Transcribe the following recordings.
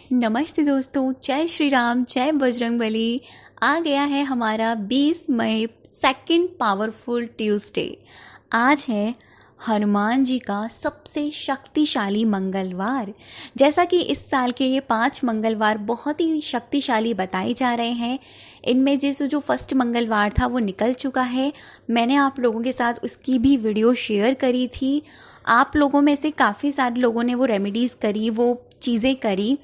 नमस्ते दोस्तों, जय श्री राम, जय बजरंगबली। आ गया है हमारा 20 मई सेकंड पावरफुल ट्यूसडे। आज है हनुमान जी का सबसे शक्तिशाली मंगलवार। जैसा कि इस साल के ये 5 मंगलवार बहुत ही शक्तिशाली बताए जा रहे हैं। इनमें जैसे जो फर्स्ट मंगलवार था वो निकल चुका है। मैंने आप लोगों के साथ उसकी भी वीडियो शेयर करी थी। आप लोगों में से काफ़ी सारे लोगों ने वो रेमेडीज़ करी, वो चीज़ें करी।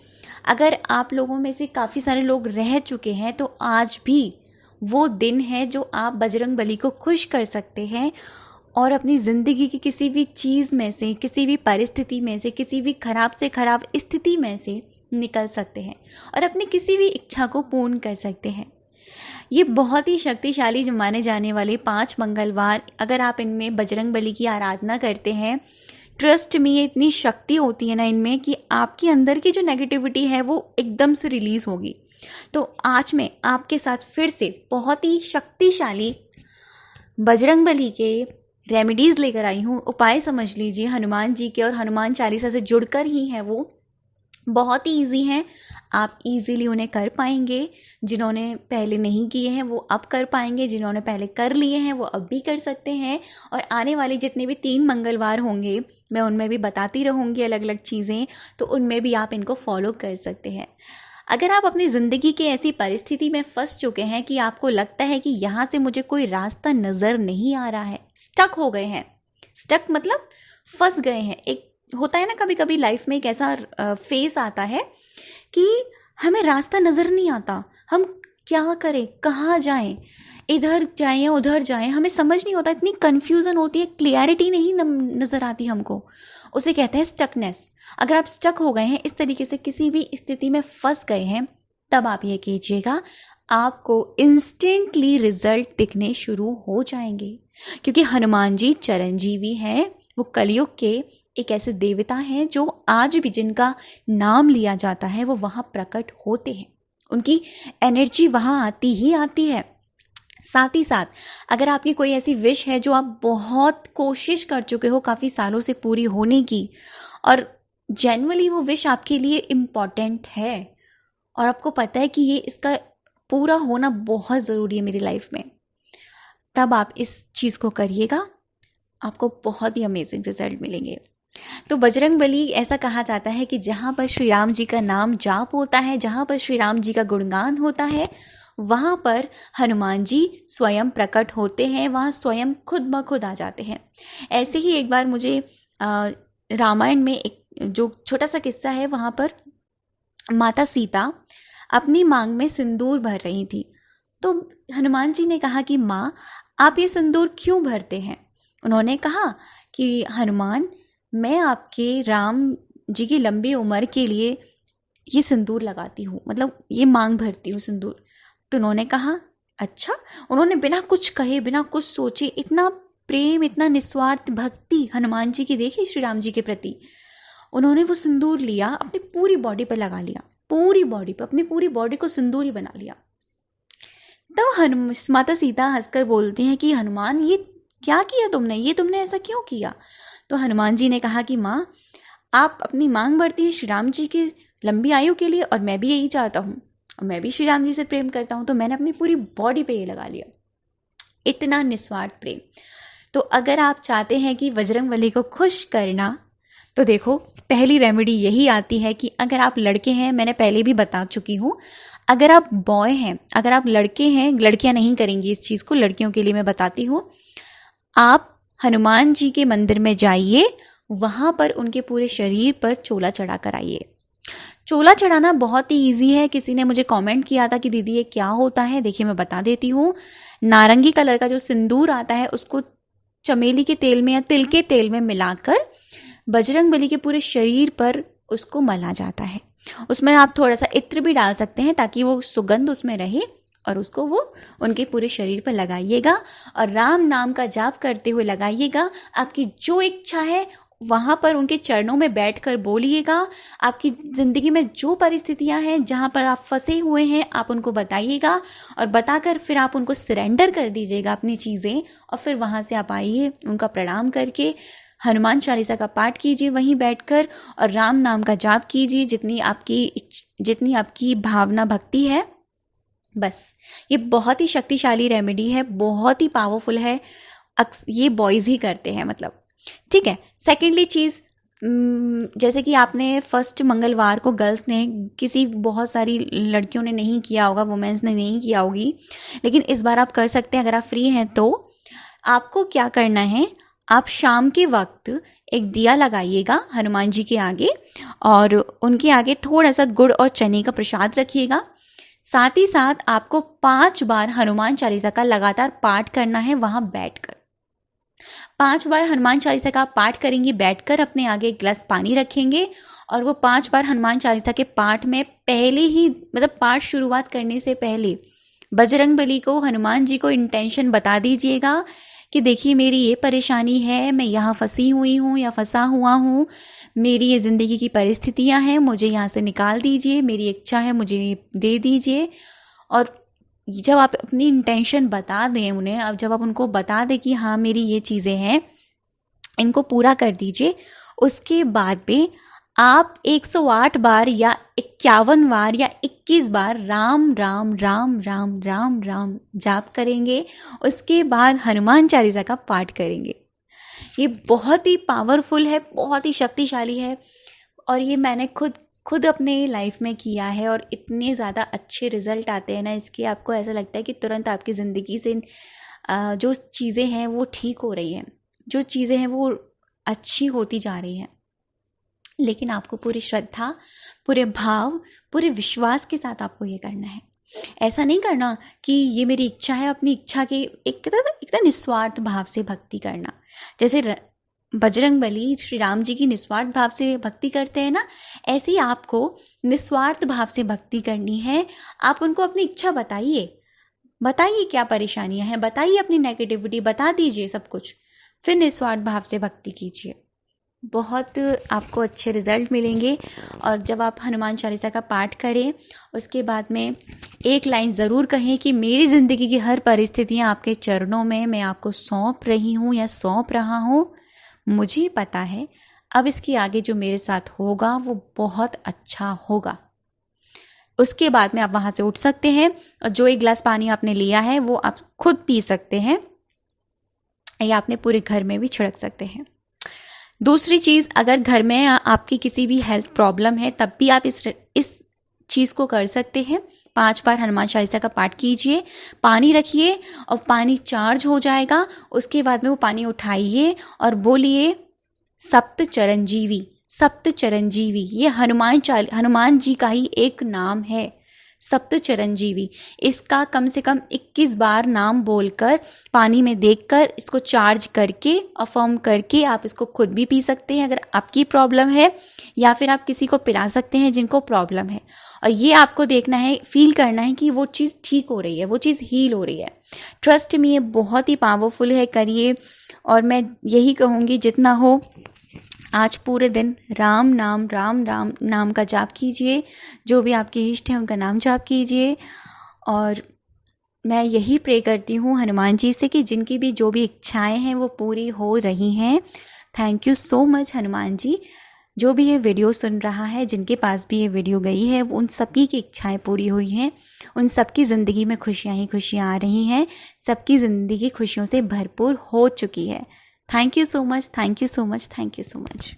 अगर आप लोगों में से काफ़ी सारे लोग रह चुके हैं तो आज भी वो दिन है जो आप बजरंगबली को खुश कर सकते हैं और अपनी ज़िंदगी की किसी भी चीज़ में से, किसी भी परिस्थिति में से, किसी भी खराब से खराब स्थिति में से निकल सकते हैं और अपनी किसी भी इच्छा को पूर्ण कर सकते हैं। ये बहुत ही शक्तिशाली जो माने जाने वाले 5 मंगलवार, अगर आप इनमें बजरंगबली की आराधना करते हैं, ट्रस्ट में इतनी शक्ति होती है ना इनमें कि आपके अंदर की जो नेगेटिविटी है वो एकदम से रिलीज़ होगी। तो आज मैं आपके साथ फिर से बहुत ही शक्तिशाली बजरंगबली के रेमेडीज़ लेकर आई हूँ। उपाय समझ लीजिए हनुमान जी के, और हनुमान चालीसा से जुड़कर ही है वो। बहुत ही ईजी हैं, आप इजीली उन्हें कर पाएंगे। जिन्होंने पहले नहीं किए हैं वो अब कर पाएंगे, जिन्होंने पहले कर लिए हैं वो अब भी कर सकते हैं। और आने वाले जितने भी 3 मंगलवार होंगे मैं उनमें भी बताती रहूँगी अलग अलग चीज़ें, तो उनमें भी आप इनको फॉलो कर सकते हैं। अगर आप अपनी ज़िंदगी के ऐसी परिस्थिति में फंस चुके हैं कि आपको लगता है कि यहाँ से मुझे कोई रास्ता नज़र नहीं आ रहा है, स्टक हो गए हैं, स्टक मतलब फंस गए हैं। एक होता है ना कभी कभी लाइफ में एक ऐसा फेस आता है कि हमें रास्ता नज़र नहीं आता, हम क्या करें, कहाँ जाएं, इधर जाएं या उधर जाएं, हमें समझ नहीं होता, इतनी कन्फ्यूज़न होती है, क्लियरिटी नहीं नज़र आती हमको। उसे कहते हैं स्टकनेस। अगर आप स्टक हो गए हैं, इस तरीके से किसी भी स्थिति में फंस गए हैं, तब आप ये कीजिएगा, आपको इंस्टेंटली रिजल्ट दिखने शुरू हो जाएंगे। क्योंकि हनुमान जी चिरंजीवी हैं, वो कलयुग के एक ऐसे देवता हैं जो आज भी जिनका नाम लिया जाता है वो वहाँ प्रकट होते हैं। उनकी एनर्जी वहाँ आती ही आती है। साथ ही साथ अगर आपकी कोई ऐसी विश है जो आप बहुत कोशिश कर चुके हो काफ़ी सालों से पूरी होने की, और जेन्युइनली वो विश आपके लिए इम्पॉर्टेंट है और आपको पता है कि ये इसका पूरा होना बहुत ज़रूरी है मेरी लाइफ में, तब आप इस चीज़ को करिएगा, आपको बहुत ही अमेजिंग रिजल्ट मिलेंगे। तो बजरंगबली, ऐसा कहा जाता है कि जहाँ पर श्री राम जी का नाम जाप होता है, जहाँ पर श्री राम जी का गुणगान होता है, वहाँ पर हनुमान जी स्वयं प्रकट होते हैं, वहाँ स्वयं खुद ब खुद आ जाते हैं। ऐसे ही एक बार मुझे रामायण में एक जो छोटा सा किस्सा है, वहाँ पर माता सीता अपनी मांग में सिंदूर भर रही थी। तो हनुमान जी ने कहा कि माँ, आप ये सिंदूर क्यों भरते हैं? उन्होंने कहा कि हनुमान, मैं आपके राम जी की लंबी उम्र के लिए ये सिंदूर लगाती हूँ, मतलब ये मांग भरती हूँ सिंदूर। तो उन्होंने कहा अच्छा। उन्होंने बिना कुछ कहे, बिना कुछ सोचे, इतना प्रेम, इतना निस्वार्थ भक्ति हनुमान जी की देखी श्री राम जी के प्रति। उन्होंने वो सिंदूर लिया, अपनी पूरी बॉडी पर लगा लिया, पूरी बॉडी पर, अपनी पूरी बॉडी को सिंदूर ही बना लिया। तब माता सीता हंसकर बोलती हैं कि हनुमान, ये क्या किया तुमने, ये तुमने ऐसा क्यों किया? तो हनुमान जी ने कहा कि माँ, आप अपनी मांग भरती हैं श्री राम जी की लंबी आयु के लिए, और मैं भी यही चाहता हूँ, और मैं भी श्री राम जी से प्रेम करता हूँ, तो मैंने अपनी पूरी बॉडी पे ये लगा लिया। इतना निस्वार्थ प्रेम। तो अगर आप चाहते हैं कि बजरंगबली को खुश करना, तो देखो पहली रेमेडी यही आती है कि अगर आप लड़के हैं, मैंने पहले भी बता चुकी हूँ, अगर आप बॉय हैं, अगर आप लड़के हैं, लड़कियाँ नहीं करेंगी इस चीज़ को, लड़कियों के लिए मैं बताती हूँ, आप हनुमान जी के मंदिर में जाइए, वहाँ पर उनके पूरे शरीर पर चोला चढ़ा कर आइए। चोला चढ़ाना बहुत ही ईजी है। किसी ने मुझे कमेंट किया था कि दीदी ये क्या होता है, देखिए मैं बता देती हूँ। नारंगी कलर का जो सिंदूर आता है उसको चमेली के तेल में या तिल के तेल में मिलाकर बजरंगबली के पूरे शरीर पर उसको मला जाता है। उसमें आप थोड़ा सा इत्र भी डाल सकते हैं ताकि वो सुगंध उसमें रहे, और उसको वो उनके पूरे शरीर पर लगाइएगा और राम नाम का जाप करते हुए लगाइएगा। आपकी जो इच्छा है वहाँ पर उनके चरणों में बैठकर बोलिएगा। आपकी ज़िंदगी में जो परिस्थितियाँ हैं, जहाँ पर आप फंसे हुए हैं, आप उनको बताइएगा, और बताकर फिर आप उनको सरेंडर कर दीजिएगा अपनी चीज़ें, और फिर वहाँ से आप आइए उनका प्रणाम करके हनुमान चालीसा का पाठ कीजिए वहीं बैठकर और राम नाम का जाप कीजिए जितनी आपकी भावना भक्ति है। बस ये बहुत ही शक्तिशाली रेमेडी है, बहुत ही पावरफुल है। ये बॉयज़ ही करते हैं मतलब, ठीक है। सेकेंडली चीज़, जैसे कि आपने फर्स्ट मंगलवार को गर्ल्स ने बहुत सारी लड़कियों ने नहीं किया होगा, वुमेन्स ने नहीं किया होगी, लेकिन इस बार आप कर सकते हैं अगर आप फ्री हैं तो। आपको क्या करना है, आप शाम के वक्त एक दिया लगाइएगा हनुमान जी के आगे और उनके आगे थोड़ा सा गुड़ और चने का प्रसाद रखिएगा। साथ ही साथ आपको 5 बार हनुमान चालीसा का लगातार पाठ करना है वहाँ बैठकर। 5 बार हनुमान चालीसा का पाठ करेंगे बैठकर, अपने आगे एक गिलास पानी रखेंगे और वो 5 बार हनुमान चालीसा के पाठ में पहले ही मतलब पाठ शुरुआत करने से पहले बजरंगबली को, हनुमान जी को इंटेंशन बता दीजिएगा कि देखिए मेरी ये परेशानी है, मैं यहाँ फंसी हुई हूँ या फंसा हुआ हूँ, मेरी ये ज़िंदगी की परिस्थितियाँ हैं, मुझे यहाँ से निकाल दीजिए, मेरी इच्छा है मुझे दे दीजिए। और जब आप अपनी इंटेंशन बता दें उन्हें, अब जब आप उनको बता दें कि हाँ मेरी ये चीज़ें हैं, इनको पूरा कर दीजिए, उसके बाद भी आप 108 बार या 51 बार या 21 बार राम राम राम राम राम राम जाप करेंगे। उसके बाद हनुमान चालीसा का पाठ करेंगे। ये बहुत ही पावरफुल है, बहुत ही शक्तिशाली है और ये मैंने खुद अपने लाइफ में किया है और इतने ज़्यादा अच्छे रिजल्ट आते हैं ना इसके, आपको ऐसा लगता है कि तुरंत आपकी ज़िंदगी से जो चीज़ें हैं वो ठीक हो रही हैं, जो चीज़ें हैं वो अच्छी होती जा रही हैं। लेकिन आपको पूरी श्रद्धा, पूरे भाव, पूरे विश्वास के साथ आपको ये करना है। ऐसा नहीं करना कि ये मेरी इच्छा है, अपनी इच्छा के एकदम निस्वार्थ भाव से भक्ति करना। जैसे बजरंगबली श्री राम जी की निस्वार्थ भाव से भक्ति करते हैं ना, ऐसे ही आपको निस्वार्थ भाव से भक्ति करनी है। आप उनको अपनी इच्छा बताइए क्या परेशानियां हैं, बताइए अपनी नेगेटिविटी, बता दीजिए सब कुछ, फिर निस्वार्थ भाव से भक्ति कीजिए। बहुत आपको अच्छे रिजल्ट मिलेंगे। और जब आप हनुमान चालीसा का पाठ करें उसके बाद में एक लाइन ज़रूर कहें कि मेरी ज़िंदगी की हर परिस्थितियाँ आपके चरणों में मैं आपको सौंप रही हूँ या सौंप रहा हूँ। मुझे पता है अब इसके आगे जो मेरे साथ होगा वो बहुत अच्छा होगा। उसके बाद में आप वहाँ से उठ सकते हैं और जो 1 गिलास पानी आपने लिया है वो आप खुद पी सकते हैं या अपने पूरे घर में भी छिड़क सकते हैं। दूसरी चीज़, अगर घर में आपकी किसी भी हेल्थ प्रॉब्लम है तब भी आप इस चीज़ को कर सकते हैं। 5 बार हनुमान चालीसा का पाठ कीजिए, पानी रखिए और पानी चार्ज हो जाएगा। उसके बाद में वो पानी उठाइए और बोलिए सप्त चरंजीवी। ये हनुमान जी का ही एक नाम है, सप्त चरंजीवी। इसका कम से कम 21 बार नाम बोलकर पानी में देखकर इसको चार्ज करके अफर्म करके आप इसको खुद भी पी सकते हैं अगर आपकी प्रॉब्लम है, या फिर आप किसी को पिला सकते हैं जिनको प्रॉब्लम है। और ये आपको देखना है, फील करना है कि वो चीज़ ठीक हो रही है, वो चीज़ हील हो रही है। ट्रस्ट मी, ये बहुत ही पावरफुल है, करिए। और मैं यही कहूँगी जितना हो आज पूरे दिन राम नाम का जाप कीजिए, जो भी आपके इष्ट हैं उनका नाम जाप कीजिए। और मैं यही प्रे करती हूँ हनुमान जी से कि जिनकी भी जो भी इच्छाएं हैं वो पूरी हो रही हैं। Thank you so much Hanuman ji. जो भी ये वीडियो सुन रहा है, जिनके पास भी ये वीडियो गई है, उन सभी की इच्छाएं पूरी हुई हैं, उन सबकी ज़िंदगी में खुशियाँ ही खुशियाँ आ रही हैं, सबकी ज़िंदगी खुशियों से भरपूर हो चुकी है। Thank you so much, thank you so much, thank you so much.